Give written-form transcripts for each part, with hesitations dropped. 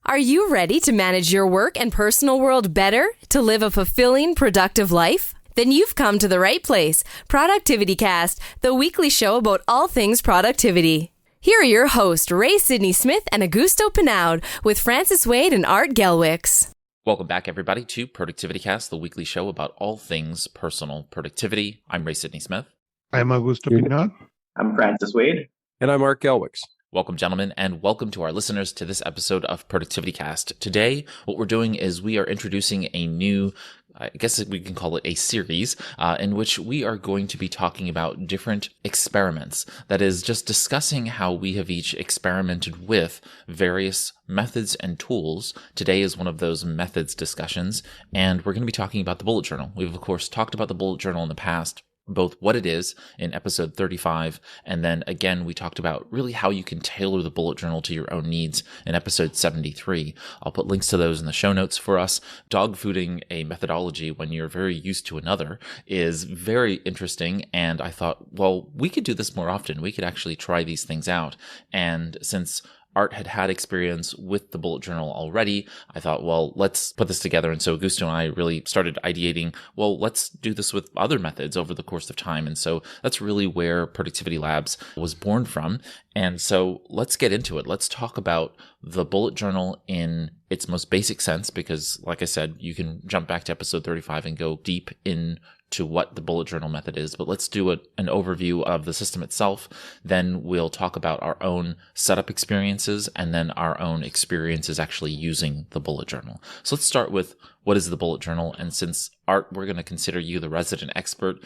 Are you ready to manage your work and personal world better to live a fulfilling, productive life? Then you've come to the right place. ProductivityCast, the weekly show about all things productivity. Here are your hosts, Ray Sidney-Smith and Augusto Pinaud, with Francis Wade and Art Gelwicks. Welcome back, everybody, to ProductivityCast, the weekly show about all things personal productivity. I'm Ray Sidney-Smith. I'm Augusto Pinaud. I'm Francis Wade. And I'm Art Gelwicks. Welcome, gentlemen, and welcome to our listeners to this episode of ProductivityCast. Today, what we're doing is we are introducing a new, I guess we can call it a series, in which we are going to be talking about different experiments. That is, just discussing how we have each experimented with various methods and tools. Today is one of those methods discussions, and we're going to be talking about the bullet journal. We've, of course, talked about the bullet journal in the past, both what it is in episode 35, and then again, we talked about really how you can tailor the bullet journal to your own needs in episode 73. I'll put links to those in the show notes for us. Dogfooding a methodology when you're very used to another is very interesting, and I thought, well, we could do this more often. We could actually try these things out. And since Art had experience with the bullet journal already, I thought, well, let's put this together. And so Augusto and I really started ideating, well, let's do this with other methods over the course of time. And so that's really where Productivity Labs was born from. And so let's get into it. Let's talk about the bullet journal in its most basic sense, because like I said, you can jump back to episode 35 and go deep into what the bullet journal method is, but let's do an overview of the system itself. Then we'll talk about our own setup experiences and then our own experiences actually using the bullet journal. So let's start with what is the bullet journal? And since Art, we're going to consider you the resident expert.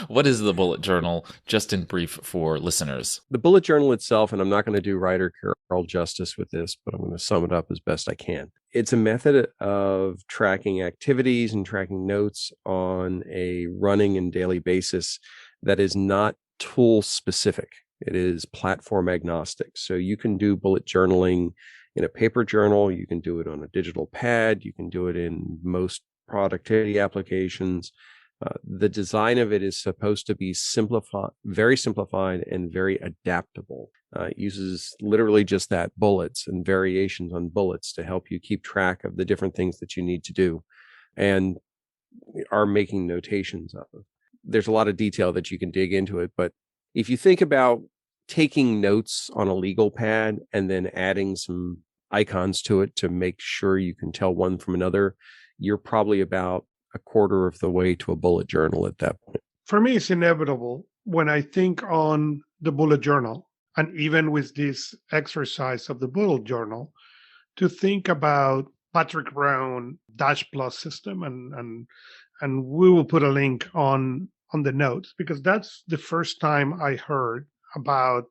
What is the bullet journal, just in brief for listeners? The bullet journal itself, and I'm not going to do Ryder Carroll justice with this, but I'm going to sum it up as best I can. It's a method of tracking activities and tracking notes on a running and daily basis that is not tool specific. It is platform agnostic. So you can do bullet journaling in a paper journal. You can do it on a digital pad. You can do it in most productivity applications. The design of it is supposed to be very simplified and very adaptable. It uses literally just that, bullets and variations on bullets, to help you keep track of the different things that you need to do and are making notations of. There's a lot of detail that you can dig into it, but if you think about taking notes on a legal pad and then adding some icons to it to make sure you can tell one from another, you're probably about a quarter of the way to a bullet journal at that point. For me, it's inevitable when I think on the bullet journal, and even with this exercise of the bullet journal, to think about Patrick Brown Dash Plus system, and we will put a link on the notes, because that's the first time I heard about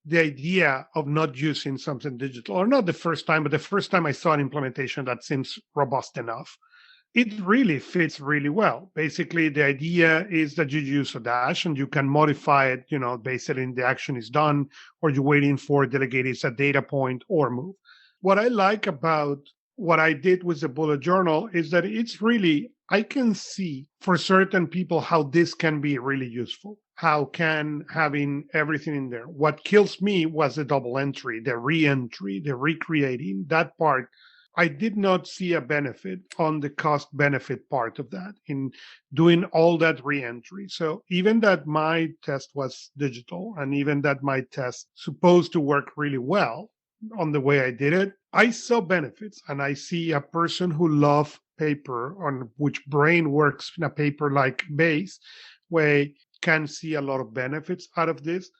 the idea of not using something digital, or not the first time, but the first time I saw an implementation that seems robust enough. It really fits really well. Basically, the idea is that you use a dash and you can modify it, based on the action is done, or you're waiting for delegated a data point or move. What I like about what I did with the bullet journal is that it's really, I can see for certain people how this can be really useful. How can having everything in there? What kills me was the double entry, the re-entry, the recreating, that part. I did not see a benefit on the cost benefit part of that in doing all that re-entry. So even that my test was digital, and even that my test supposed to work really well on the way I did it, I saw benefits. And I see a person who loves paper, on which brain works in a paper-like base way, can see a lot of benefits out of this.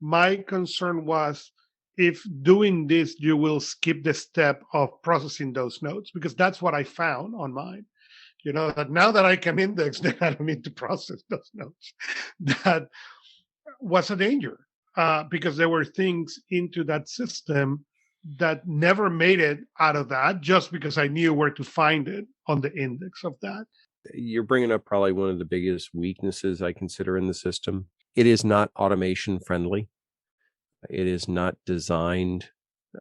My concern was, if doing this, you will skip the step of processing those notes, because that's what I found on mine. That now that I can index, then I don't need to process those notes. That was a danger, because there were things into that system that never made it out of that, just because I knew where to find it on the index of that. You're bringing up probably one of the biggest weaknesses I consider in the system. It is not automation friendly. It is not designed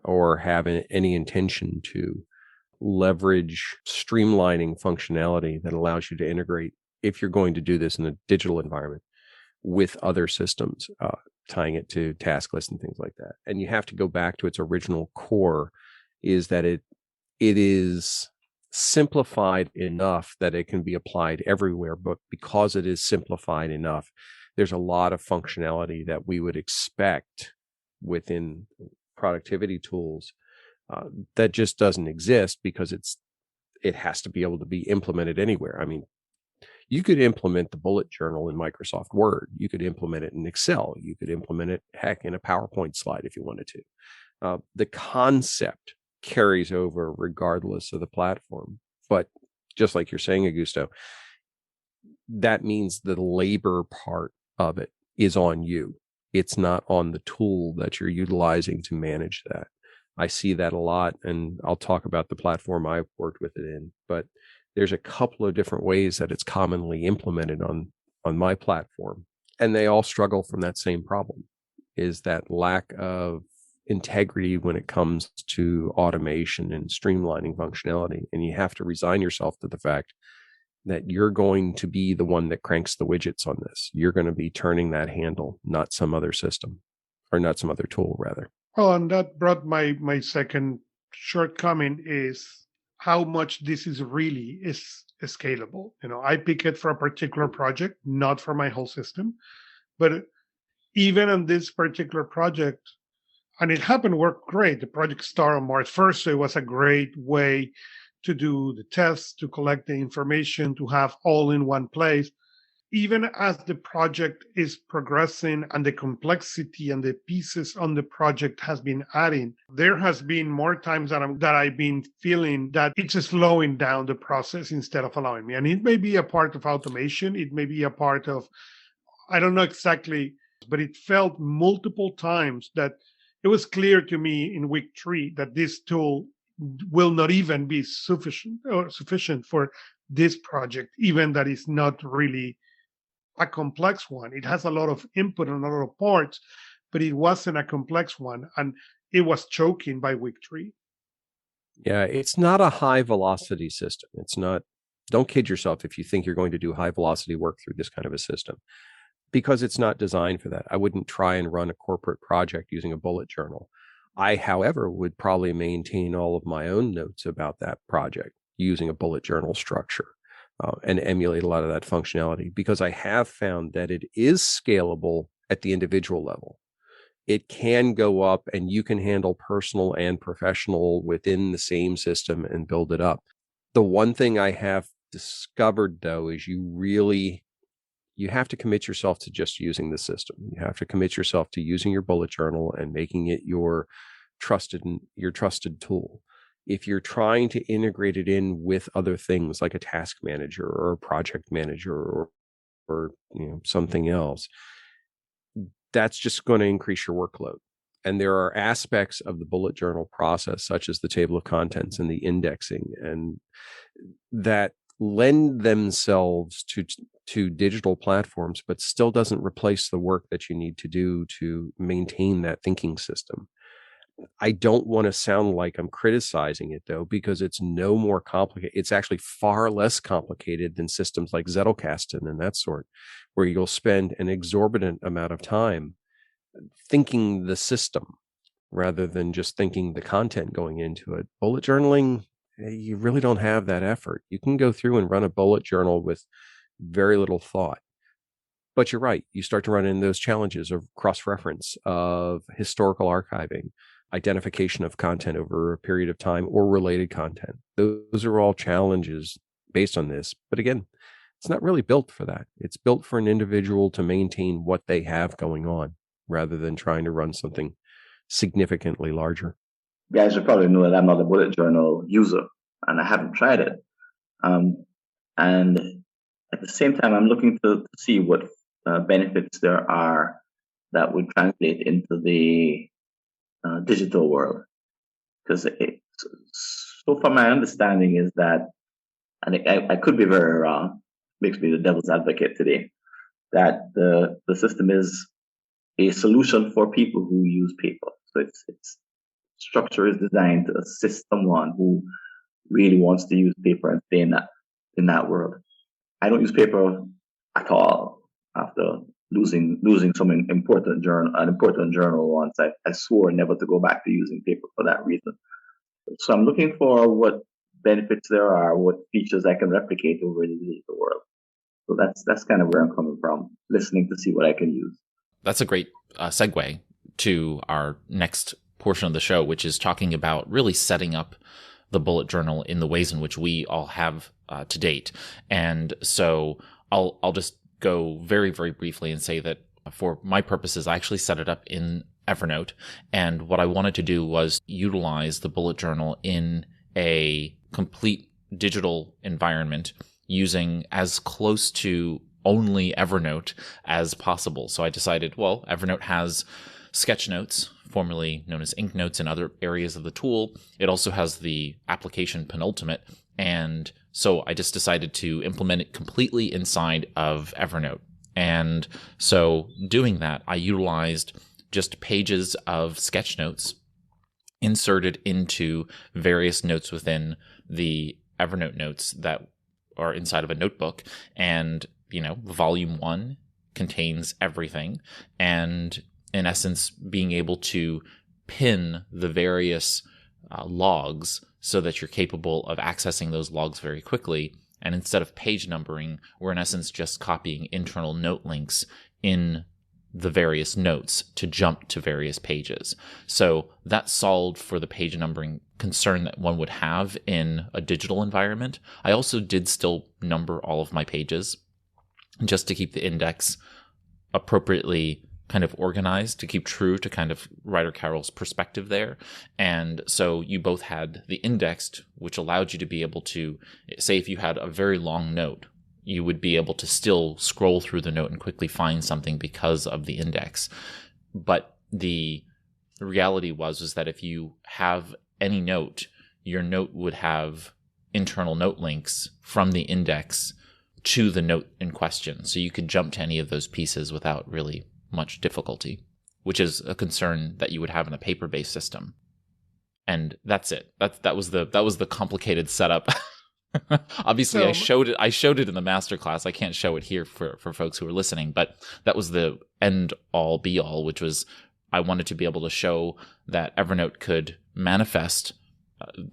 or have any intention to leverage streamlining functionality that allows you to integrate, if you're going to do this in a digital environment, with other systems, tying it to task lists and things like that. And you have to go back to its original core is that it is simplified enough that it can be applied everywhere. But because it is simplified enough, there's a lot of functionality that we would expect within productivity tools that just doesn't exist because it has to be able to be implemented anywhere. I mean, you could implement the bullet journal in Microsoft Word. You could implement it in Excel. You could implement it, heck, in a PowerPoint slide if you wanted to. The concept carries over regardless of the platform. But just like you're saying, Augusto, that means the labor part of it is on you. It's not on the tool that you're utilizing to manage that. I see that a lot, and I'll talk about the platform I've worked with it in, but there's a couple of different ways that it's commonly implemented on my platform, and they all struggle from that same problem, is that lack of integrity when it comes to automation and streamlining functionality. And you have to resign yourself to the fact that you're going to be the one that cranks the widgets on this. You're going to be turning that handle, not some other system, or not some other tool, rather. Well, and that brought my second shortcoming is how much this is scalable. I pick it for a particular project, not for my whole system. But even on this particular project, and it happened to work great. The project started on March 1st, so it was a great way to do the tests, to collect the information, to have all in one place. Even as the project is progressing and the complexity and the pieces on the project has been adding, there has been more times that I've been feeling that it's slowing down the process instead of allowing me. And it may be a part of automation. It may be a part of, I don't know exactly, but it felt multiple times that it was clear to me in week 3 that this tool will not even be sufficient for this project, even that is not really a complex one. It has a lot of input and a lot of parts, but it wasn't a complex one, and it was choking by week 3. Yeah, it's not a high velocity system. It's not, don't kid yourself if you think you're going to do high velocity work through this kind of a system, because it's not designed for that. I wouldn't try and run a corporate project using a bullet journal. I, however, would probably maintain all of my own notes about that project using a bullet journal structure. And emulate a lot of that functionality, because I have found that it is scalable at the individual level. It can go up, and you can handle personal and professional within the same system and build it up. The one thing I have discovered, though, is you have to commit yourself to just using the system. You have to commit yourself to using your bullet journal and making it your trusted tool. If you're trying to integrate it in with other things like a task manager or a project manager or something else, that's just going to increase your workload. And there are aspects of the bullet journal process, such as the table of contents and the indexing, and that lend themselves to digital platforms, but still doesn't replace the work that you need to do to maintain that thinking system. I don't want to sound like I'm criticizing it, though, because it's no more complicated. It's actually far less complicated than systems like Zettelkasten and that sort, where you'll spend an exorbitant amount of time thinking the system rather than just thinking the content going into it. Bullet journaling, you really don't have that effort. You can go through and run a bullet journal with very little thought. But you're right. You start to run into those challenges of cross-reference, of historical archiving, identification of content over a period of time, or related content. Those are all challenges based on this. But again, it's not really built for that. It's built for an individual to maintain what they have going on rather than trying to run something significantly larger. Yeah, I should probably know that I'm not a bullet journal user and I haven't tried it. And at the same time, I'm looking to see what benefits there are that would translate into the digital world. Because so far my understanding is that, and I could be very wrong, makes me the devil's advocate today, that the system is a solution for people who use paper. So its structure is designed to assist someone who really wants to use paper and stay in that world. I don't use paper at all after losing some important journal once. I swore never to go back to using paper for that reason. So I'm looking for what benefits there are, what features I can replicate over the digital world. So that's kind of where I'm coming from, listening to see what I can use. That's a great segue to our next portion of the show, which is talking about really setting up the bullet journal in the ways in which we all have to date. And so I'll just go very, very briefly and say that for my purposes, I actually set it up in Evernote. And what I wanted to do was utilize the bullet journal in a complete digital environment using as close to only Evernote as possible. So I decided, well, Evernote has sketch notes, formerly known as ink notes in other areas of the tool. It also has the application penultimate. And so I just decided to implement it completely inside of Evernote. And so doing that, I utilized just pages of sketch notes inserted into various notes within the Evernote notes that are inside of a notebook. And, volume 1 contains everything. And in essence, being able to pin the various logs so that you're capable of accessing those logs very quickly. And instead of page numbering, we're in essence just copying internal note links in the various notes to jump to various pages. So that solved for the page numbering concern that one would have in a digital environment. I also did still number all of my pages just to keep the index appropriately kind of organized, to keep true to kind of Ryder Carroll's perspective there. And so you both had the indexed, which allowed you to be able to, say if you had a very long note, you would be able to still scroll through the note and quickly find something because of the index. But the reality was that if you have any note, your note would have internal note links from the index to the note in question. So you could jump to any of those pieces without really much difficulty, which is a concern that you would have in a paper-based system. And that's it. That was the complicated setup. Obviously, I showed it in the masterclass. I can't show it here for folks who are listening, but that was the end all be all, which was I wanted to be able to show that Evernote could manifest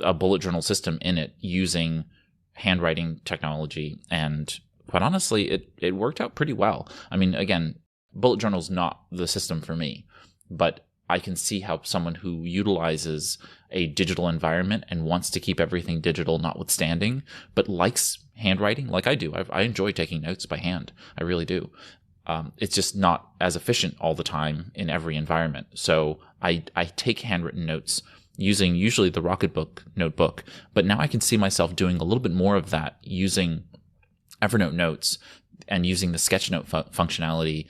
a bullet journal system in it using handwriting technology. And quite honestly, it worked out pretty well. I mean, again, bullet journal's not the system for me, but I can see how someone who utilizes a digital environment and wants to keep everything digital notwithstanding, but likes handwriting like I do. I enjoy taking notes by hand. I really do. It's just not as efficient all the time in every environment. So I take handwritten notes using usually the Rocketbook notebook, but now I can see myself doing a little bit more of that using Evernote notes and using the sketchnote functionality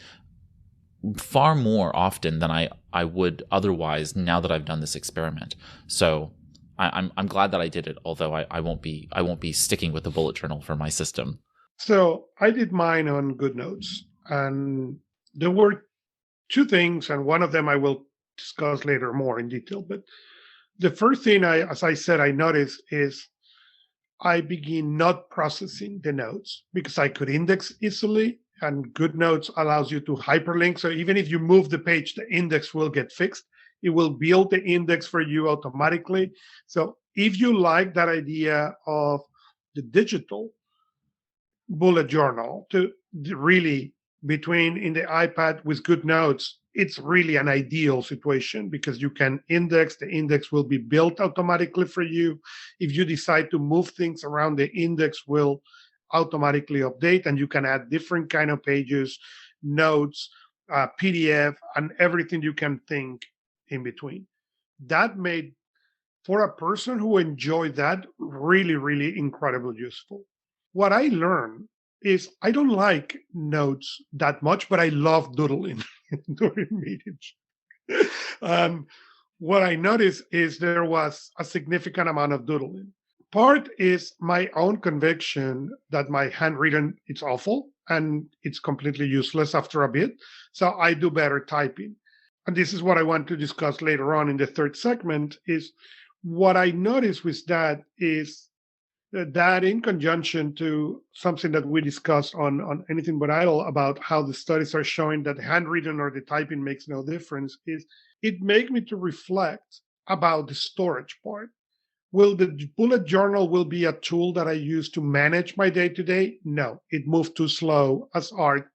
far more often than I would otherwise now that I've done this experiment. So I'm glad that I did it, although I won't be sticking with the bullet journal for my system. So I did mine on GoodNotes, and there were two things, and one of them I will discuss later more in detail. But the first thing as I said, I noticed is I begin not processing the notes because I could index easily. And GoodNotes allows you to hyperlink. So even if you move the page, the index will get fixed. It will build the index for you automatically. So if you like that idea of the digital bullet journal to really between in the iPad with GoodNotes, it's really an ideal situation because you can index. The index will be built automatically for you. If you decide to move things around, the index will automatically update, and you can add different kind of pages, notes, PDF, and everything you can think in between. That made, for a person who enjoyed that, really, really incredibly useful. What I learned is I don't like notes that much, but I love doodling during meetings. What I noticed is there was a significant amount of doodling. Part is my own conviction that my handwritten, it's awful and it's completely useless after a bit. So I do better typing. And this is what I want to discuss later on in the third segment is what I noticed with that is that in conjunction to something that we discussed on Anything But Idle about how the studies are showing that handwritten or the typing makes no difference is it made me to reflect about the storage part. Will the bullet journal will be a tool that I use to manage my day-to-day? No, it moved too slow, as Art,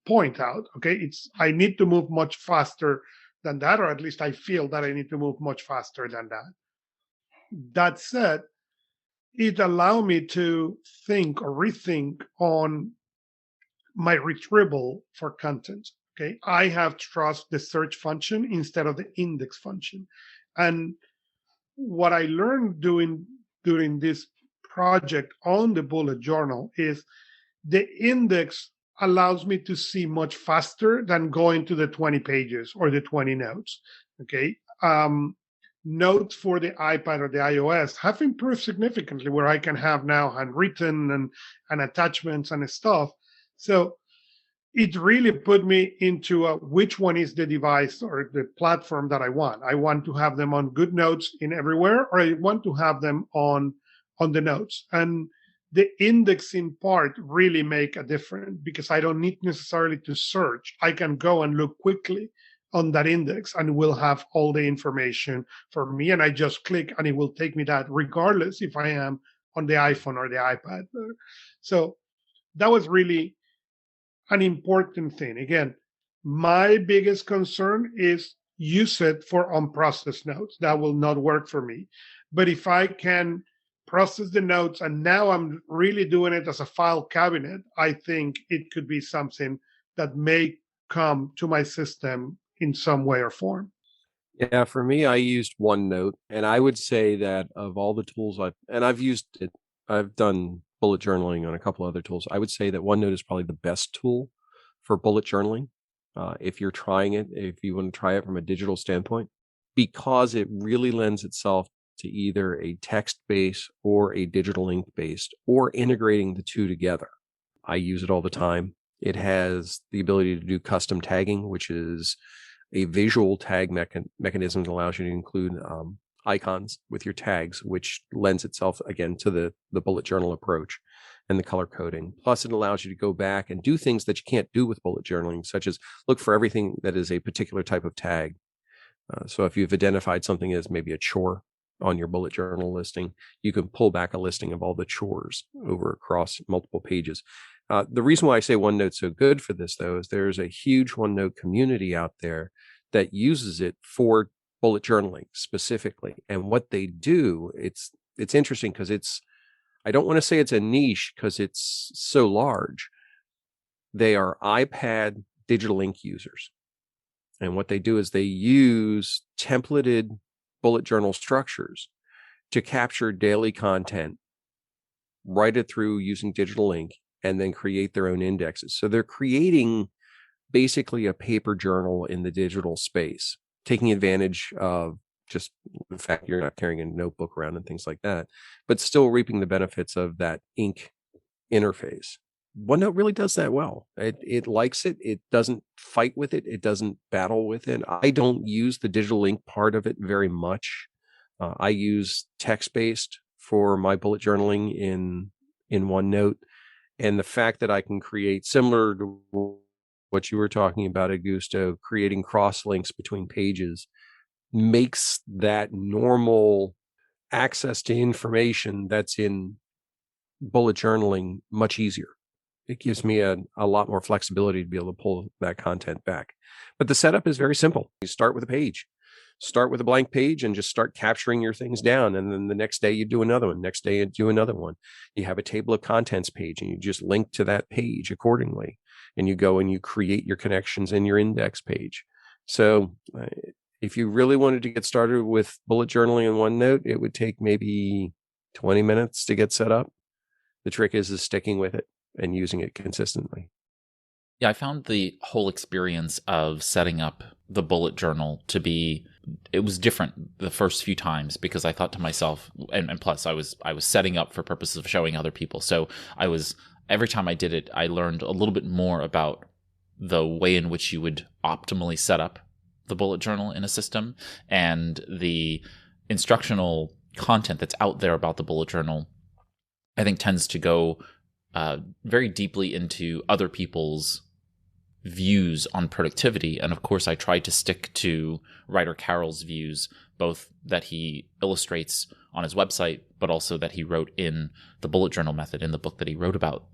point out. Okay, I need to move much faster than that, or at least I feel that I need to move much faster than that. That said, it allowed me to think or rethink on my retrieval for content. Okay, I have trust the search function instead of the index function. And what I learned during this project on the bullet journal is the index allows me to see much faster than going to the 20 pages or the 20 notes. Okay. Notes for the iPad or the iOS have improved significantly, where I can have now handwritten and attachments and stuff. So it really put me into which one is the device or the platform that I want. I want to have them on GoodNotes in everywhere, or I want to have them on the notes. And the indexing part really make a difference, because I don't need necessarily to search. I can go and look quickly on that index and it will have all the information for me. And I just click and it will take me that, regardless if I am on the iPhone or the iPad. So that was really an important thing. Again, my biggest concern is use it for unprocessed notes. That will not work for me. But if I can process the notes and now I'm really doing it as a file cabinet, I think it could be something that may come to my system in some way or form. Yeah, for me, I used OneNote, and I would say that of all the tools I've used it, I've done bullet journaling on a couple other tools. I would say that OneNote is probably the best tool for bullet journaling. If you're trying it, if you want to try it from a digital standpoint, because it really lends itself to either a text-based or a digital ink-based, or integrating the two together. I use it all the time. It has the ability to do custom tagging, which is a visual tag mechanism that allows you to include icons with your tags, which lends itself again to the bullet journal approach and the color coding. Plus, it allows you to go back and do things that you can't do with bullet journaling, such as look for everything that is a particular type of tag. So if you've identified something as maybe a chore on your bullet journal listing, you can pull back a listing of all the chores over across multiple pages. The reason why I say OneNote's so good for this, though, is there's a huge OneNote community out there that uses it for bullet journaling specifically. And what they do, it's interesting because I don't want to say it's a niche because it's so large. They are iPad digital ink users. And what they do is they use templated bullet journal structures to capture daily content, write it through using digital ink, and then create their own indexes. So they're creating basically a paper journal in the digital space, taking advantage of just the fact you're not carrying a notebook around and things like that, but still reaping the benefits of that ink interface. OneNote really does that well. It likes it. It doesn't fight with it. It doesn't battle with it. I don't use the digital ink part of it very much. I use text-based for my bullet journaling in OneNote. And the fact that I can create, similar to what you were talking about, Augusto, creating cross links between pages, makes that normal access to information that's in bullet journaling much easier. It gives me a lot more flexibility to be able to pull that content back. But the setup is very simple. You start with a page. Start with a blank page and just start capturing your things down. And then the next day you do another one. Next day you do another one. You have a table of contents page and you just link to that page accordingly. And you go and you create your connections in your index page. So if you really wanted to get started with bullet journaling in OneNote, it would take maybe 20 minutes to get set up. The trick is sticking with it and using it consistently. Yeah, I found the whole experience of setting up the bullet journal to be, it was different the first few times, because I thought to myself, and plus I was setting up for purposes of showing other people. So every time I did it, I learned a little bit more about the way in which you would optimally set up the bullet journal in a system, and the instructional content that's out there about the bullet journal, I think tends to go very deeply into other people's views on productivity. And of course, I tried to stick to Ryder Carroll's views, both that he illustrates on his website, but also that he wrote in the bullet journal method in the book that he wrote about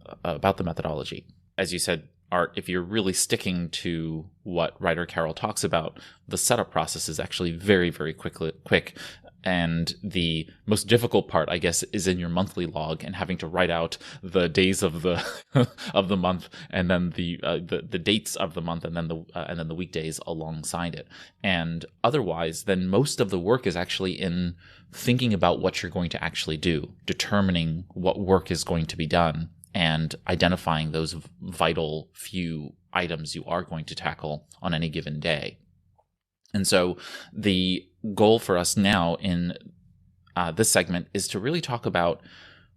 the methodology. As you said, Art, if you're really sticking to what writer Carol talks about, the setup process is actually very, very quick. And the most difficult part, I guess, is in your monthly log and having to write out the days of the of the month, and then the dates of the month, and then the weekdays alongside it. And otherwise, then most of the work is actually in thinking about what you're going to actually do, determining what work is going to be done, and identifying those vital few items you are going to tackle on any given day. And so the goal for us now in this segment is to really talk about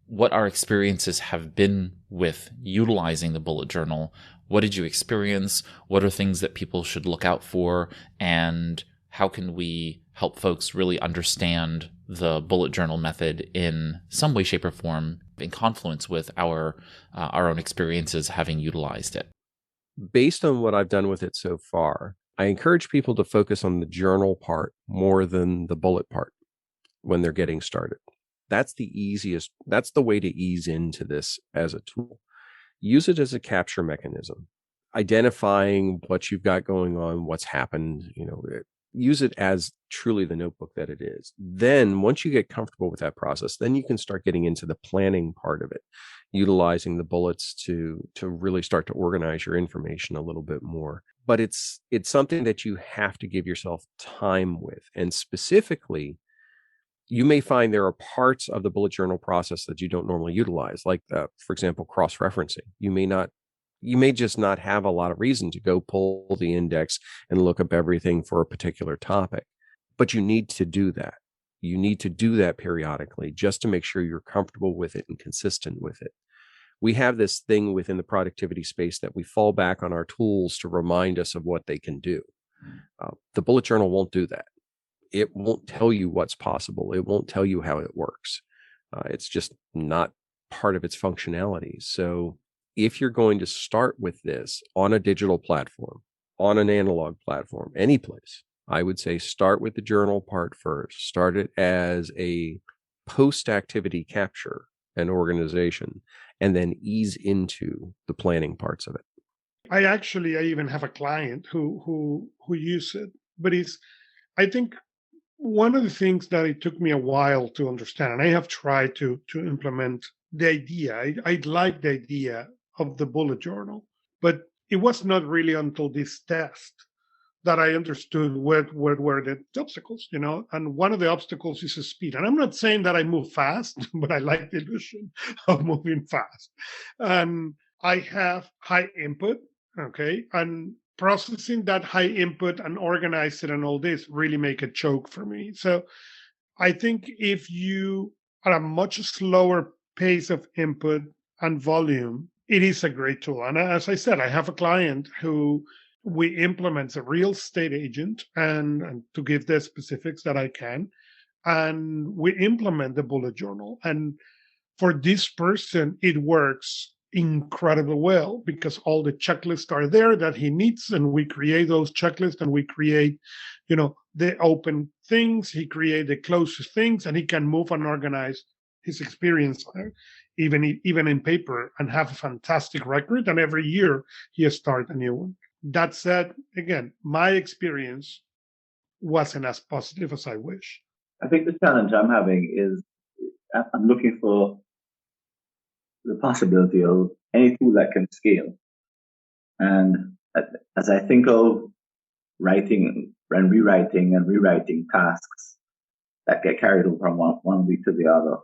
what our experiences have been with utilizing the bullet journal. What did you experience? What are things that people should look out for? And how can we help folks really understand the bullet journal method in some way, shape, or form in confluence with our own experiences having utilized it? Based on what I've done with it so far, I encourage people to focus on the journal part more than the bullet part when they're getting started. That's the easiest. That's the way to ease into this as a tool. Use it as a capture mechanism, identifying what you've got going on, what's happened, use it as truly the notebook that it is. Then once you get comfortable with that process, then you can start getting into the planning part of it, utilizing the bullets to really start to organize your information a little bit more. But it's something that you have to give yourself time with. And specifically, you may find there are parts of the bullet journal process that you don't normally utilize, like, for example, cross-referencing. You may just not have a lot of reason to go pull the index and look up everything for a particular topic, but you need to do that. You need to do that periodically just to make sure you're comfortable with it and consistent with it. We have this thing within the productivity space that we fall back on our tools to remind us of what they can do. The bullet journal won't do that. It won't tell you what's possible. It won't tell you how it works. It's just not part of its functionality. So if you're going to start with this on a digital platform, on an analog platform, any place, I would say start with the journal part first. Start it as a post-activity capture and organization, and then ease into the planning parts of it. I even have a client who uses it, but I think one of the things that it took me a while to understand, and I have tried to implement the idea. I like the idea of the bullet journal, but it was not really until this test that I understood what were the obstacles, and one of the obstacles is the speed. And I'm not saying that I move fast, but I like the illusion of moving fast. And I have high input, okay, and processing that high input and organize it and all this really make a choke for me. So I think if you are a much slower pace of input and volume, it is a great tool. And as I said, I have a client who we implement a real estate agent, and to give the specifics that I can, and we implement the bullet journal. And for this person, it works incredibly well because all the checklists are there that he needs, and we create those checklists, and we create, the open things, he create the closest things, and he can move and organize his experience even in paper and have a fantastic record. And every year he starts a new one. That said, again, my experience wasn't as positive as I wish. I think the challenge I'm having is I'm looking for the possibility of any tool that can scale. And as I think of writing and rewriting tasks that get carried over from one week to the other,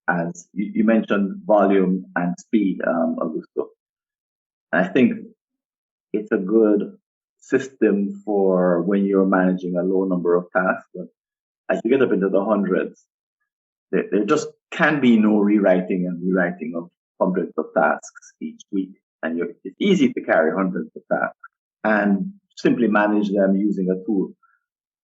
as you mentioned volume and speed, Augusto. And I think it's a good system for when you're managing a low number of tasks. But as you get up into the hundreds, there just can be no rewriting of hundreds of tasks each week. And it's easy to carry hundreds of tasks and simply manage them using a tool.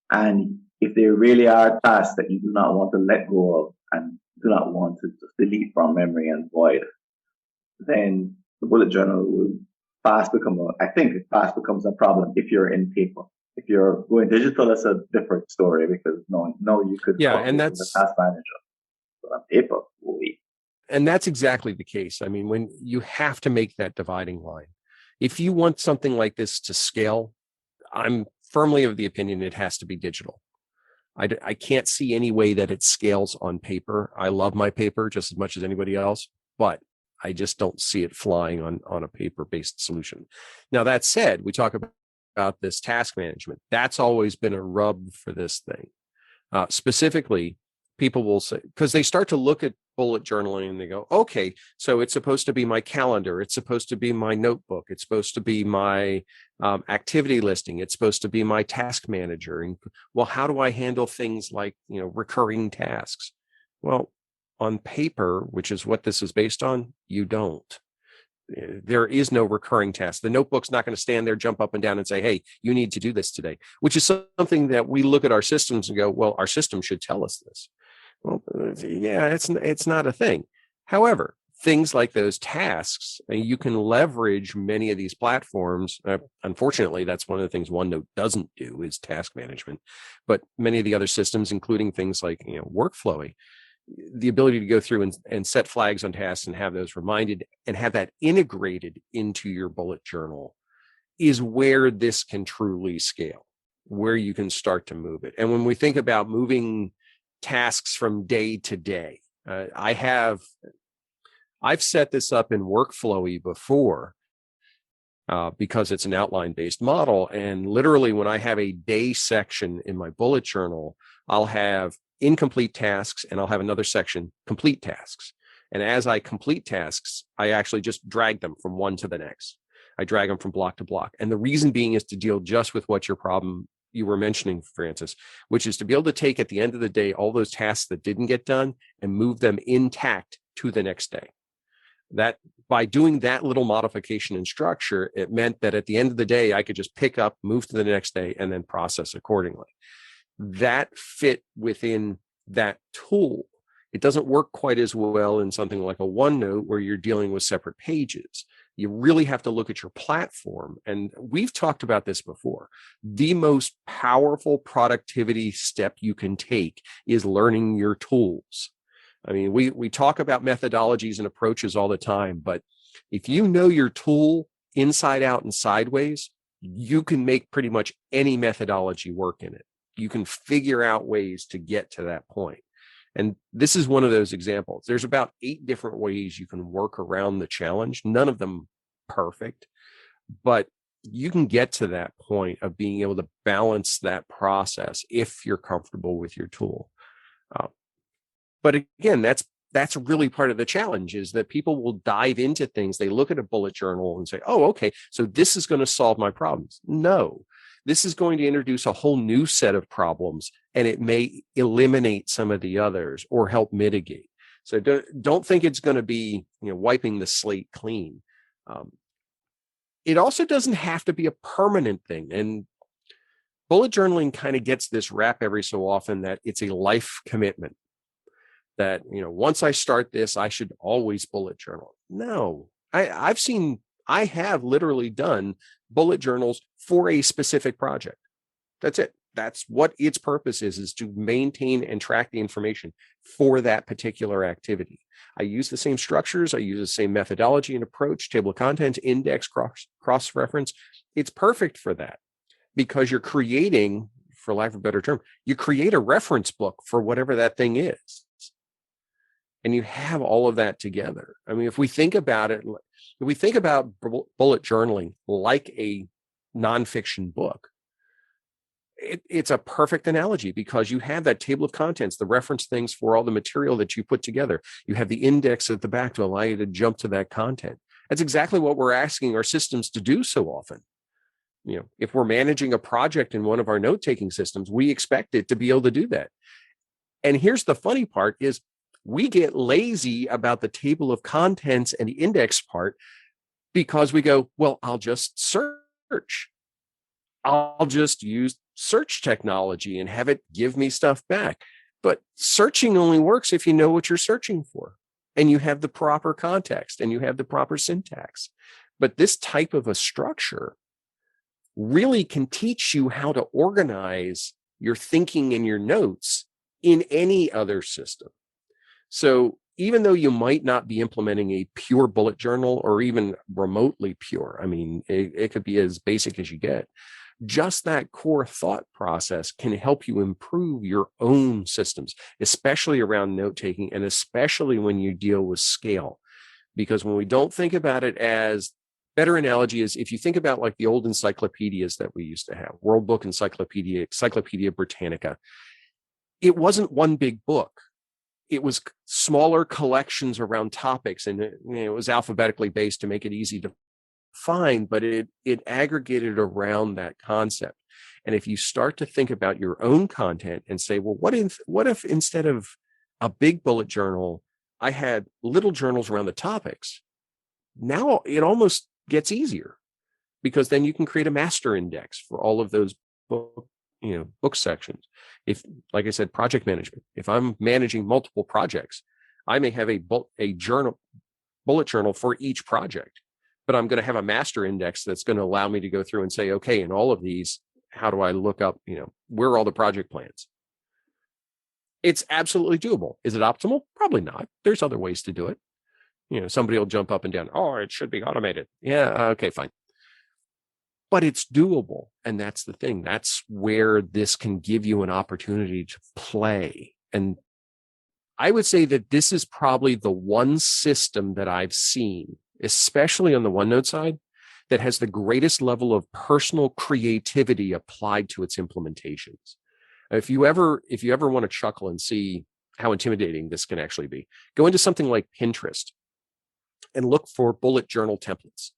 And if there really are tasks that you do not want to let go of and do not want to just delete from memory and void, then the bullet journal will fast becomes a problem if you're in paper. If you're going digital, that's a different story because no, you could and with a task manager. But on paper, and that's exactly the case. I mean, when you have to make that dividing line, if you want something like this to scale, I'm firmly of the opinion it has to be digital. I can't see any way that it scales on paper. I love my paper just as much as anybody else, but I just don't see it flying on a paper-based solution. Now, that said, we talk about this task management. That's always been a rub for this thing. Specifically, people will say, because they start to look at bullet journaling and they go, okay, so it's supposed to be my calendar. It's supposed to be my notebook. It's supposed to be my activity listing. It's supposed to be my task manager. And well, how do I handle things like, recurring tasks? Well, on paper, which is what this is based on, you don't. There is no recurring task. The notebook's not going to stand there, jump up and down and say, hey, you need to do this today, which is something that we look at our systems and go, well, our system should tell us this. Well, yeah, it's not a thing. However, things like those tasks, you can leverage many of these platforms. Unfortunately, that's one of the things OneNote doesn't do is task management. But many of the other systems, including things like Workflowy, the ability to go through and set flags on tasks and have those reminded and have that integrated into your bullet journal is where this can truly scale, where you can start to move it. And when we think about moving tasks from day to day, I've set this up in Workflowy before because it's an outline-based model. And literally when I have a day section in my bullet journal, I'll have incomplete tasks and I'll have another section, complete tasks. And as I complete tasks, I actually just drag them from one to the next. I drag them from block to block. And the reason being is to deal just with what your problem you were mentioning, Francis, which is to be able to take at the end of the day all those tasks that didn't get done and move them intact to the next day. That by doing that little modification in structure, it meant that at the end of the day, I could just pick up, move to the next day, and then process accordingly. That fit within that tool. It doesn't work quite as well in something like a OneNote where you're dealing with separate pages. You really have to look at your platform. And we've talked about this before. The most powerful productivity step you can take is learning your tools. I mean, we talk about methodologies and approaches all the time, but if you know your tool inside out and sideways, you can make pretty much any methodology work in it. You can figure out ways to get to that point. And this is one of those examples. There's about 8 different ways you can work around the challenge. None of them perfect, but you can get to that point of being able to balance that process if you're comfortable with your tool. But again, that's really part of the challenge is that people will dive into things. They look at a bullet journal and say, oh, okay, so this is going to solve my problems. No. This is going to introduce a whole new set of problems, and it may eliminate some of the others or help mitigate. So don't think it's going to be wiping the slate clean. It also doesn't have to be a permanent thing. And bullet journaling kind of gets this rap every so often that it's a life commitment. That once I start this, I should always bullet journal. No, I have literally done bullet journals for a specific project. That's it. That's what its purpose is to maintain and track the information for that particular activity. I use the same structures. I use the same methodology and approach, table of contents, index, cross-reference. It's perfect for that because you're creating, for lack of a better term, you create a reference book for whatever that thing is. And you have all of that together. I mean, if we think about it, if we think about bullet journaling like a nonfiction book, it's a perfect analogy because you have that table of contents, the reference things for all the material that you put together. You have the index at the back to allow you to jump to that content. That's exactly what we're asking our systems to do so often. If we're managing a project in one of our note-taking systems, we expect it to be able to do that. And here's the funny part is we get lazy about the table of contents and the index part because we go, well, I'll just search. I'll just use search technology and have it give me stuff back. But searching only works if you know what you're searching for and you have the proper context and you have the proper syntax. But this type of a structure really can teach you how to organize your thinking and your notes in any other system. So even though you might not be implementing a pure bullet journal or even remotely pure, I mean, it could be as basic as you get, just that core thought process can help you improve your own systems, especially around note taking and especially when you deal with scale. Because when we don't think about it as, better analogy is if you think about like the old encyclopedias that we used to have, World Book Encyclopedia, Encyclopedia Britannica, it wasn't one big book. It was smaller collections around topics, and it was alphabetically based to make it easy to find, but it aggregated around that concept. And if you start to think about your own content and say, well, what if instead of a big bullet journal, I had little journals around the topics? Now it almost gets easier, because then you can create a master index for all of those book sections. If, like I said, project management, if I'm managing multiple projects, I may have a bullet journal for each project, but I'm going to have a master index that's going to allow me to go through and say, okay, in all of these, how do I look up, where are all the project plans? It's absolutely doable. Is it optimal? Probably not. There's other ways to do it. Somebody will jump up and down. Oh, it should be automated. Yeah. Okay, fine. But it's doable. And that's the thing. That's where this can give you an opportunity to play. And I would say that this is probably the one system that I've seen, especially on the OneNote side, that has the greatest level of personal creativity applied to its implementations. If you ever want to chuckle and see how intimidating this can actually be, go into something like Pinterest and look for bullet journal templates.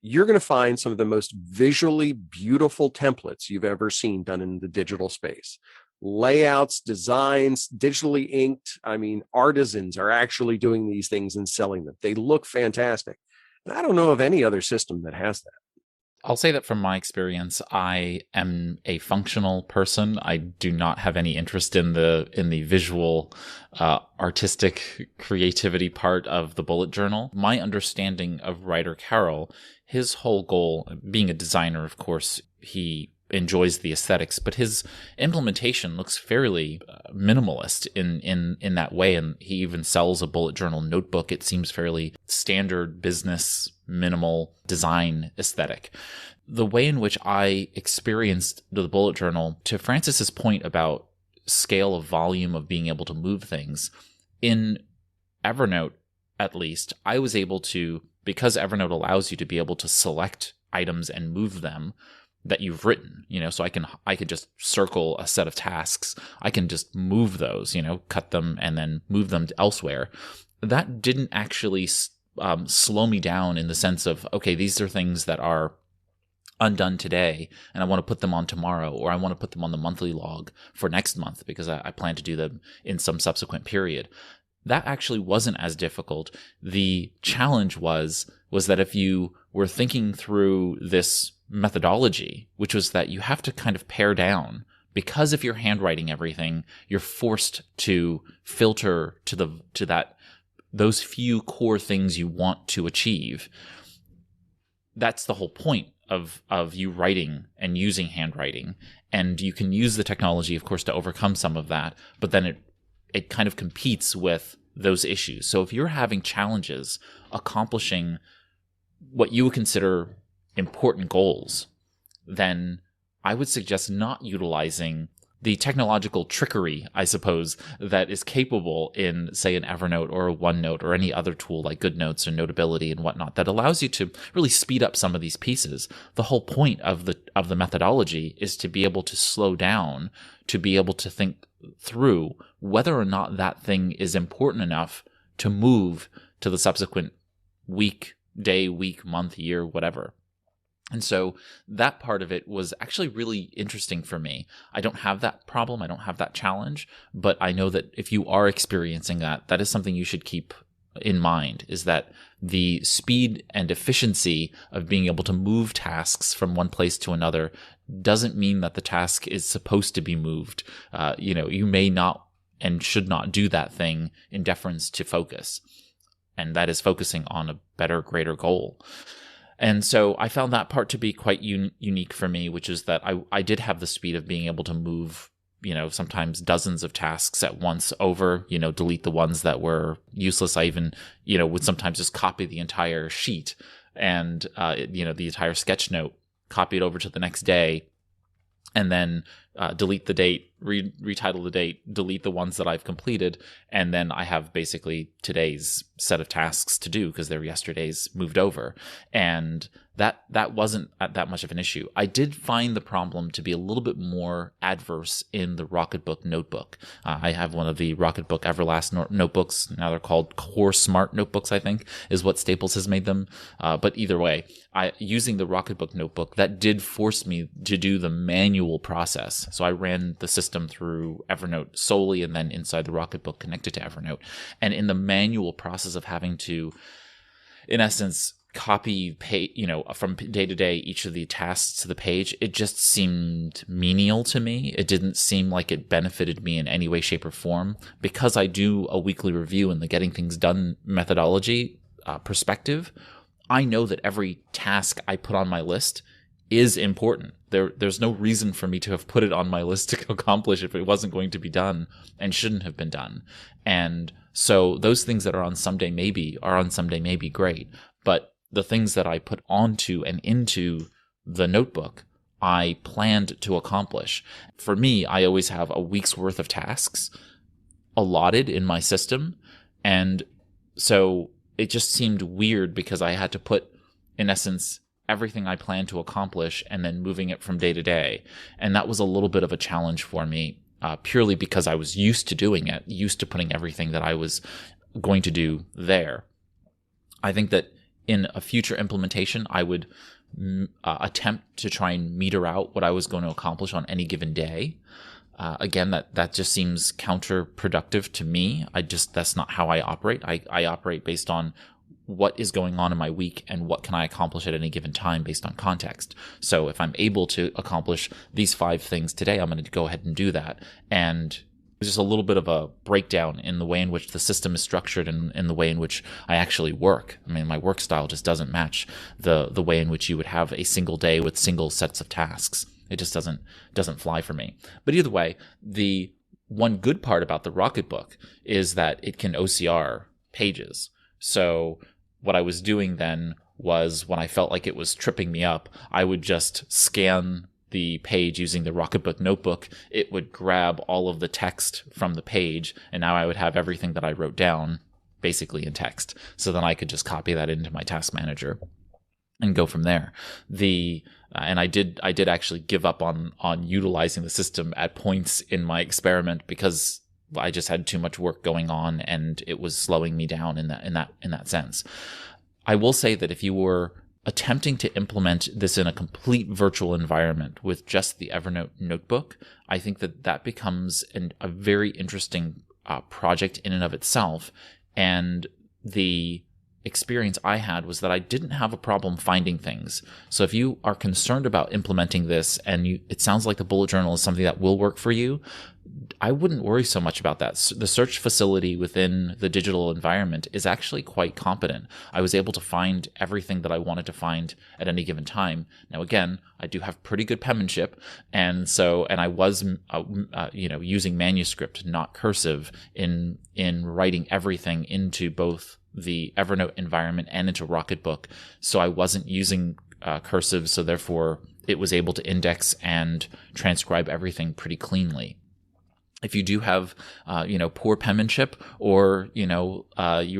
You're going to find some of the most visually beautiful templates you've ever seen done in the digital space. Layouts, designs, digitally inked. I mean, artisans are actually doing these things and selling them. They look fantastic. And I don't know of any other system that has that. I'll say that from my experience, I am a functional person. I do not have any interest in the visual, artistic creativity part of the bullet journal. My understanding of Ryder Carroll, his whole goal, being a designer, of course, he enjoys the aesthetics, but his implementation looks fairly minimalist in that way. And he even sells a bullet journal notebook. It seems fairly standard business, minimal design aesthetic. The way in which I experienced the bullet journal, to Francis's point about scale of volume of being able to move things, in Evernote, at least, I was able to, because Evernote allows you to be able to select items and move them that you've written, so I could just circle a set of tasks. I can just move those, cut them and then move them elsewhere. That didn't actually slow me down in the sense of, okay, these are things that are undone today and I want to put them on tomorrow, or I want to put them on the monthly log for next month because I plan to do them in some subsequent period. That actually wasn't as difficult. The challenge was that if you were thinking through this methodology, which was that you have to kind of pare down, because if you're handwriting everything, you're forced to filter to those few core things you want to achieve. That's the whole point of you writing and using handwriting. And you can use the technology, of course, to overcome some of that, but then it kind of competes with those issues. So if you're having challenges accomplishing what you would consider important goals, then I would suggest not utilizing the technological trickery, I suppose, that is capable in, say, an Evernote or a OneNote or any other tool like GoodNotes or Notability and whatnot that allows you to really speed up some of these pieces. The whole point of the methodology is to be able to slow down, to be able to think through whether or not that thing is important enough to move to the subsequent week, day, week, month, year, whatever. And so that part of it was actually really interesting for me. I don't have that problem. I don't have that challenge. But I know that if you are experiencing that is something you should keep in mind, is that the speed and efficiency of being able to move tasks from one place to another doesn't mean that the task is supposed to be moved. You may not and should not do that thing in deference to focus. And that is focusing on a better, greater goal. And so I found that part to be quite unique for me, which is that I did have the speed of being able to move, sometimes dozens of tasks at once over, delete the ones that were useless. I even, would sometimes just copy the entire sheet and, the entire sketch note, copy it over to the next day, and then delete the date, retitle the date, delete the ones that I've completed, and then I have basically today's set of tasks to do because they're yesterday's moved over. And that wasn't that much of an issue. I did find the problem to be a little bit more adverse in the Rocketbook notebook. I have one of the Rocketbook Everlast notebooks. Now they're called Core Smart notebooks, I think, is what Staples has made them. But either way, using the Rocketbook notebook, that did force me to do the manual process. So I ran the system through Evernote solely, and then inside the Rocketbook connected to Evernote. And in the manual process of having to, in essence, copy from day to day each of the tasks to the page, it just seemed menial to me. It didn't seem like it benefited me in any way, shape, or form. Because I do a weekly review in the Getting Things Done methodology perspective, I know that every task I put on my list is important. There's no reason for me to have put it on my list to accomplish if it wasn't going to be done and shouldn't have been done. And so those things that are on someday maybe great. But the things that I put onto and into the notebook, I planned to accomplish. For me, I always have a week's worth of tasks allotted in my system. And so it just seemed weird because I had to put, in essence, everything I planned to accomplish and then moving it from day to day. And that was a little bit of a challenge for me, purely because I was used to doing it, used to putting everything that I was going to do there. I think that in a future implementation, I would attempt to try and meter out what I was going to accomplish on any given day. Again, that just seems counterproductive to me. That's not how I operate. I operate based on what is going on in my week and what can I accomplish at any given time based on context. So if I'm able to accomplish these 5 things today, I'm going to go ahead and do that. And there's just a little bit of a breakdown in the way in which the system is structured and in the way in which I actually work. I mean, my work style just doesn't match the way in which you would have a single day with single sets of tasks. It just doesn't fly for me. But either way, the one good part about the Rocketbook is that it can OCR pages. So what I was doing then was, when I felt like it was tripping me up, I would just scan the page using the Rocketbook notebook. It would grab all of the text from the page, and now I would have everything that I wrote down basically in text. So then I could just copy that into my task manager and go from there. And I did actually give up on utilizing the system at points in my experiment because I just had too much work going on and it was slowing me down in that sense. I will say that if you were attempting to implement this in a complete virtual environment with just the Evernote notebook, I think that becomes a very interesting project in and of itself. And the experience I had was that I didn't have a problem finding things. So if you are concerned about implementing this and it sounds like the bullet journal is something that will work for you, I wouldn't worry so much about that. The search facility within the digital environment is actually quite competent. I was able to find everything that I wanted to find at any given time. Now, again, I do have pretty good penmanship, and I was, using manuscript, not cursive, in writing everything into both the Evernote environment and into Rocketbook. So I wasn't using cursive, so therefore it was able to index and transcribe everything pretty cleanly. If you do have, poor penmanship, or, you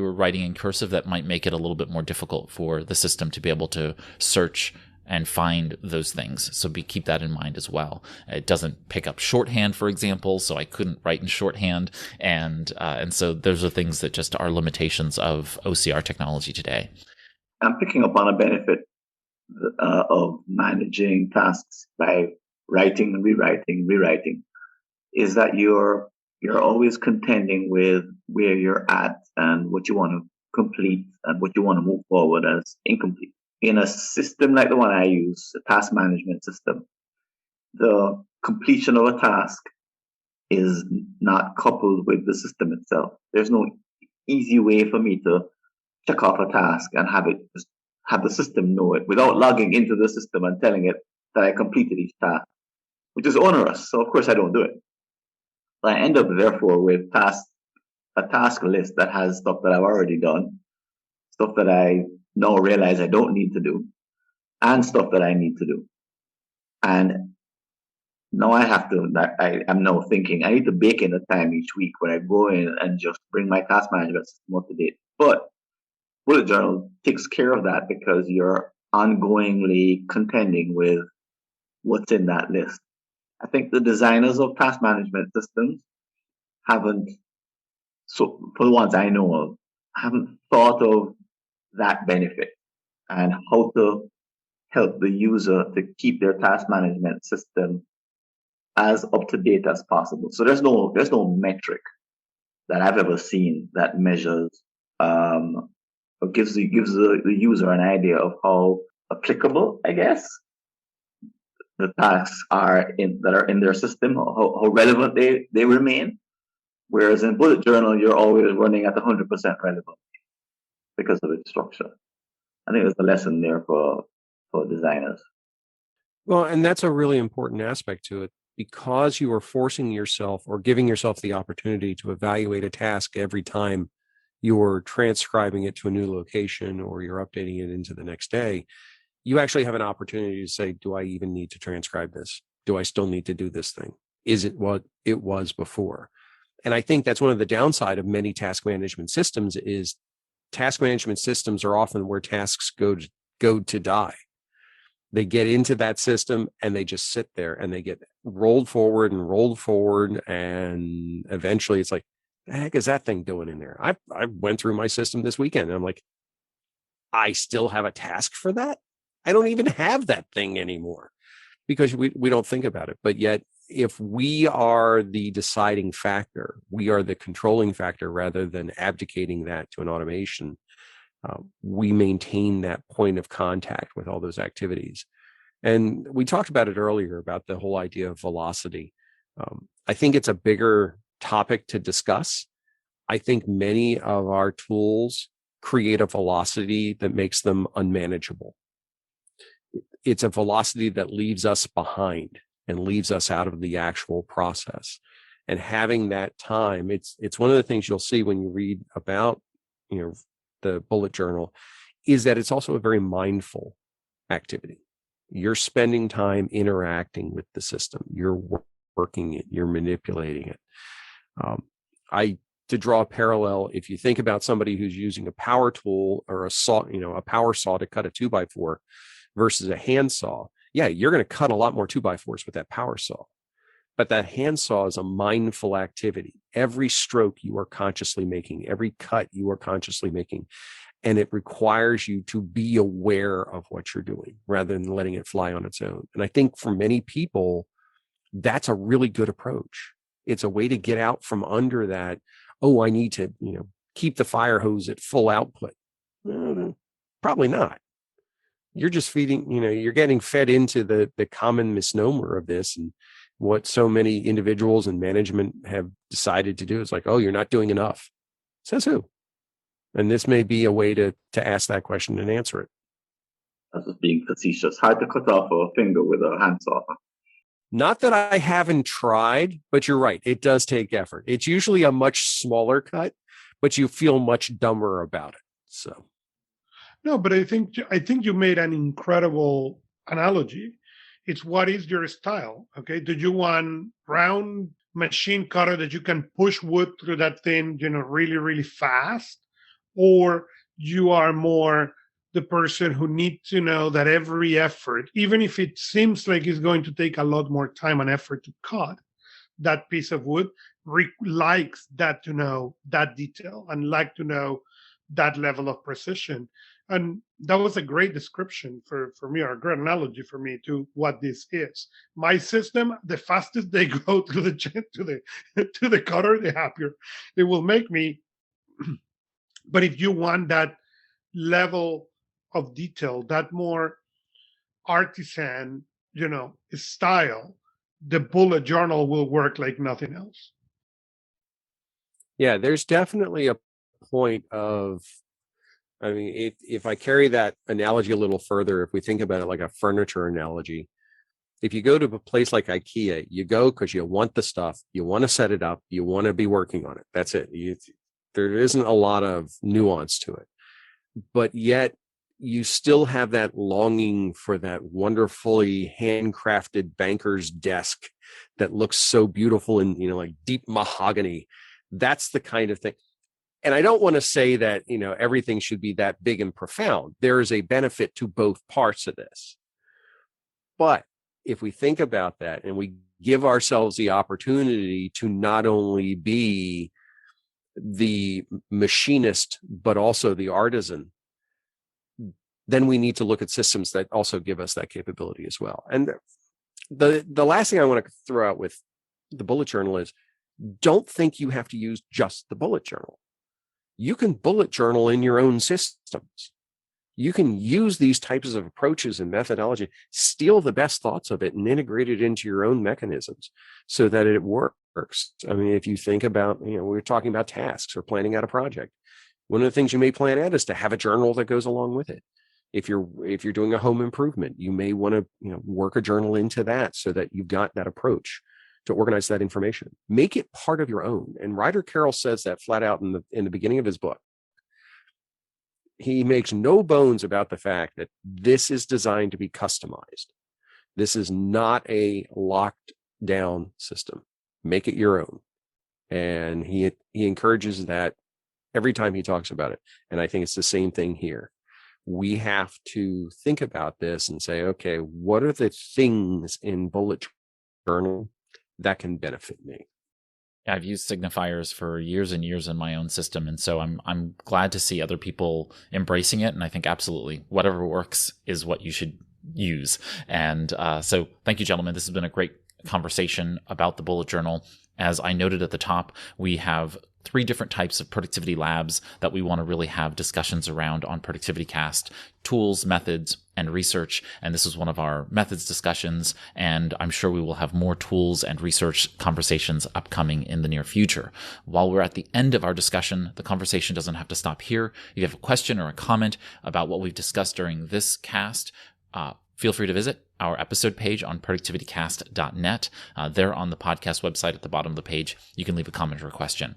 were writing in cursive, that might make it a little bit more difficult for the system to be able to search and find those things. So keep that in mind as well. It doesn't pick up shorthand, for example, so I couldn't write in shorthand. And so those are things that just are limitations of OCR technology today. I'm picking up on a benefit of managing tasks by writing and rewriting, is that you're always contending with where you're at and what you want to complete and what you want to move forward as incomplete. In a system like the one I use, a task management system, the completion of a task is not coupled with the system itself. There's no easy way for me to check off a task and have it just have the system know it without logging into the system and telling it that I completed each task, which is onerous. So of course I don't do it. I end up therefore with a task list that has stuff that I've already done, stuff that I now realize I don't need to do, and stuff that I need to do. And now I am now thinking I need to bake in the time each week when I go in and just bring my task management system up to date. But bullet journal takes care of that because you're ongoingly contending with what's in that list. I think the designers of task management systems haven't, so for the ones I know of, haven't thought of that benefit and how to help the user to keep their task management system as up to date as possible. So there's no metric that I've ever seen that measures or gives the user an idea of how applicable, I guess, the tasks that are in their system, how relevant they remain. Whereas in bullet journal, you're always running at 100% relevant because of its structure. I think there's a lesson there for designers. Well, and that's a really important aspect to it, because you are forcing yourself or giving yourself the opportunity to evaluate a task every time you're transcribing it to a new location or you're updating it into the next day. You actually have an opportunity to say, do I even need to transcribe this? Do I still need to do this thing? Is it what it was before? And I think that's one of the downside of many task management systems is task management systems are often where tasks go to die. They get into that system and they just sit there and they get rolled forward. And eventually it's like, the heck is that thing doing in there? I went through my system this weekend and I'm like, I still have a task for that? I don't even have that thing anymore because we don't think about it. But yet, if we are the deciding factor, we are the controlling factor rather than abdicating that to an automation, we maintain that point of contact with all those activities. And we talked about it earlier about the whole idea of velocity. I think it's a bigger topic to discuss. I think many of our tools create a velocity that makes them unmanageable. It's a velocity that leaves us behind and leaves us out of the actual process. And having that time, it's one of the things you'll see when you read about, the bullet journal, is that it's also a very mindful activity. You're spending time interacting with the system. You're working it. You're manipulating it. To draw a parallel, if you think about somebody who's using a power tool or a saw, a power saw to cut a 2x4 versus a handsaw, yeah, you're going to cut a lot more 2x4s with that power saw. But that handsaw is a mindful activity. Every stroke you are consciously making, every cut you are consciously making. And it requires you to be aware of what you're doing rather than letting it fly on its own. And I think for many people, that's a really good approach. It's a way to get out from under that, I need to, keep the fire hose at full output. Probably not. You're just feeding, you're getting fed into the common misnomer of this. And what so many individuals and management have decided to do is like, you're not doing enough. Says who? And this may be a way to ask that question and answer it. That's just being facetious. Hard to cut off a finger with a handsaw. Not that I haven't tried, but you're right. It does take effort. It's usually a much smaller cut, but you feel much dumber about it. So, no, but I think you made an incredible analogy. It's what is your style? Okay, do you want round machine cutter that you can push wood through that thing, really, really fast, or you are more the person who needs to know that every effort, even if it seems like it's going to take a lot more time and effort to cut that piece of wood, likes that to know that detail and like to know that level of precision. And that was a great description for me, or a great analogy for me to what this is. My system, the fastest they go to the cutter, the happier it will make me. But if you want that level of detail, that more artisan, style, the bullet journal will work like nothing else. Yeah, there's definitely a point of I mean, if I carry that analogy a little further, if we think about it like a furniture analogy, if you go to a place like IKEA, you go because you want the stuff, you want to set it up, you want to be working on it. That's it. There isn't a lot of nuance to it, but yet you still have that longing for that wonderfully handcrafted banker's desk that looks so beautiful in, like deep mahogany. That's the kind of thing. And I don't want to say that, everything should be that big and profound. There is a benefit to both parts of this. But if we think about that and we give ourselves the opportunity to not only be the machinist, but also the artisan, then we need to look at systems that also give us that capability as well. And the last thing I want to throw out with the bullet journal is, don't think you have to use just the bullet journal. You can bullet journal in your own systems. You can use these types of approaches and methodology, steal the best thoughts of it and integrate it into your own mechanisms so that it works. I mean, if you think about, we were talking about tasks or planning out a project. One of the things you may plan out is to have a journal that goes along with it. If you're doing a home improvement, you may want to, work a journal into that so that you've got that approach to organize that information. Make it part of your own. And Ryder Carroll says that flat out in the beginning of his book. He makes no bones about the fact that this is designed to be customized. This is not a locked down system. Make it your own. And he encourages that every time he talks about it. And I think it's the same thing here. We have to think about this and say, okay, what are the things in bullet journal that can benefit me? I've used signifiers for years and years in my own system, and so I'm glad to see other people embracing it. And I think absolutely whatever works is what you should use. And so thank you, gentlemen. This has been a great conversation about the bullet journal. As I noted at the top, we have 3 different types of productivity labs that we want to really have discussions around on ProductivityCast: tools, methods, and research. And this is one of our methods discussions. And I'm sure we will have more tools and research conversations upcoming in the near future. While we're at the end of our discussion, the conversation doesn't have to stop here. If you have a question or a comment about what we've discussed during this cast, feel free to visit our episode page on ProductivityCast.net. There on the podcast website at the bottom of the page, you can leave a comment or a question.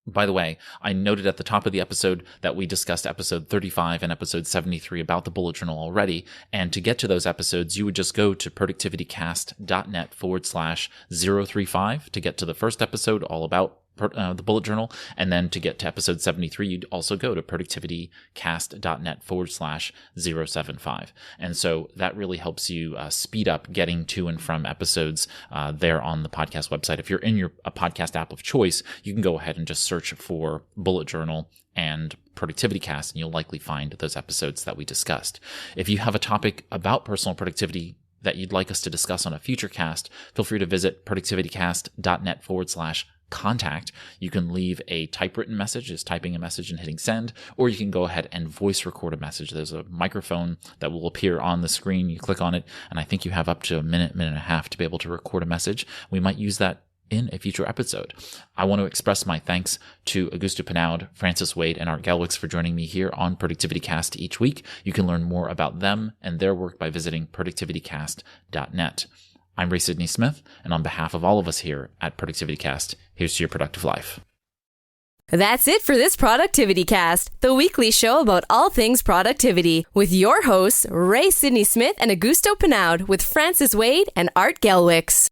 By the way, I noted at the top of the episode that we discussed episode 35 and episode 73 about the bullet journal already. And to get to those episodes, you would just go to productivitycast.net/035 to get to the first episode all about the bullet journal. And then to get to episode 73, you'd also go to productivitycast.net/075. And so that really helps you speed up getting to and from episodes there on the podcast website. If you're in a podcast app of choice, you can go ahead and just search for bullet journal and ProductivityCast, and you'll likely find those episodes that we discussed. If you have a topic about personal productivity that you'd like us to discuss on a future cast, feel free to visit productivitycast.net/contact. You can leave a typewritten message, just typing a message and hitting send, or you can go ahead and voice record a message. There's a microphone that will appear on the screen. You click on it, and I think you have up to a minute and a half to be able to record a message. We might use that in a future episode. I want to express my thanks to Augusto Pinaud, Francis Wade, and Art Gelwicks for joining me here on ProductivityCast each week. You can learn more about them and their work by visiting productivitycast.net. I'm Ray Sidney-Smith, and on behalf of all of us here at ProductivityCast, here's to your productive life. That's it for this ProductivityCast, the weekly show about all things productivity, with your hosts, Ray Sidney-Smith and Augusto Pinaud, with Francis Wade and Art Gelwicks.